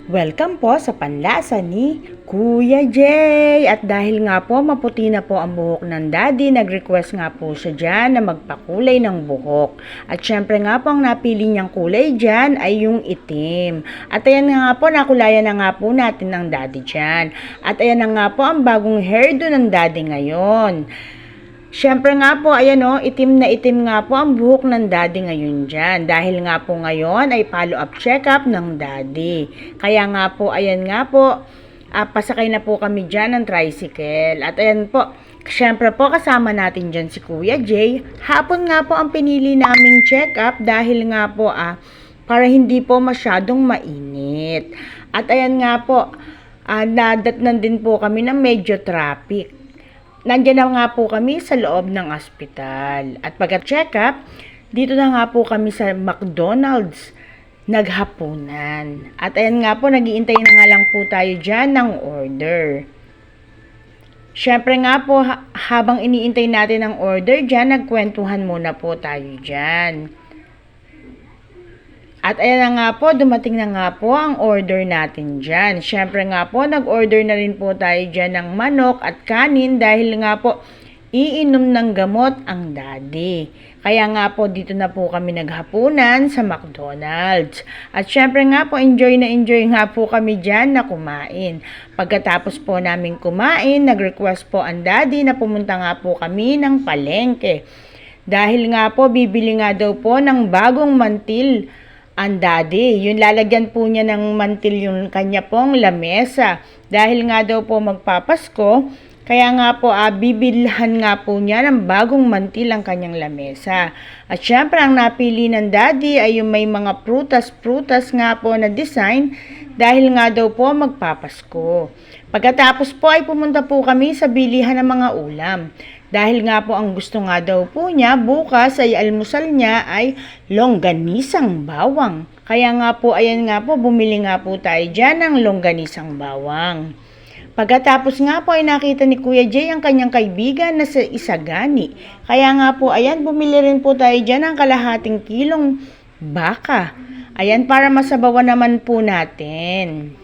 Welcome po sa panlasa ni Kuya Jay. At dahil nga po maputi na po ang buhok ng daddy, nag-request nga po siya dyan na magpakulay ng buhok. At syempre nga po ang napili niyang kulay dyan ay yung itim. At ayan nga po, nakulayan na nga po natin ng daddy dyan. At ayan na nga po ang bagong hairdo ng daddy ngayon. Siyempre nga po, ayan o, itim na itim nga po ang buhok ng daddy ngayon dyan. Dahil nga po ngayon ay follow-up check-up ng daddy. Kaya nga po, ayan nga po, pasakay na po kami dyan ng tricycle. At ayan po, siyempre po kasama natin dyan si Kuya Jay. Hapon nga po ang pinili naming check-up dahil nga po para hindi po masyadong mainit. At ayan nga po, nadatnan din po kami ng medyo traffic. Nandiyan na nga po kami sa loob ng ospital. At pagka-check-up, dito na nga po kami sa McDonald's naghapunan. At ayan nga po, nag-iintay na nga lang po tayo dyan ng order. Siyempre nga po, habang iniintay natin ang order dyan, nagkwentuhan muna po tayo dyan. At ayan na nga po, dumating na nga po ang order natin dyan. Siyempre nga po, nag-order na rin po tayo dyan ng manok at kanin dahil nga po, iinom ng gamot ang daddy. Kaya nga po, dito na po kami naghapunan sa McDonald's. At siyempre nga po, enjoy nga po kami dyan na kumain. Pagkatapos po namin kumain, nag-request po ang daddy na pumunta nga po kami ng palengke. Dahil nga po, bibili nga daw po ng bagong mantil ang daddy. Yung lalagyan po niya ng mantil yung kanya pong lamesa. Dahil nga daw po magpapasko, kaya nga po bibilhan nga po niya ng bagong mantil ang kanyang lamesa. At syempre ang napili ng daddy ay yung may mga prutas nga po na design dahil nga daw po magpapasko. Pagkatapos po ay pumunta po kami sa bilihan ng mga ulam. Dahil nga po ang gusto nga daw po niya bukas ay almusal niya ay longganisang bawang. Kaya nga po ayan nga po bumili nga po tayo dyan ng longganisang bawang. Pagkatapos nga po ay nakita ni Kuya Jay ang kanyang kaibigan na sa Isagani. Kaya nga po ayan bumili rin po tayo dyan ng kalahating kilong baka. Ayan para masabawan naman po natin.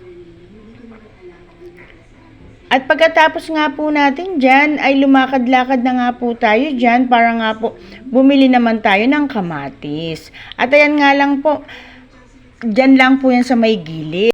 At pagkatapos nga po natin dyan, ay lumakad-lakad na nga po tayo dyan para nga po bumili naman tayo ng kamatis. At ayan nga lang po, dyan lang po yan sa may gilid.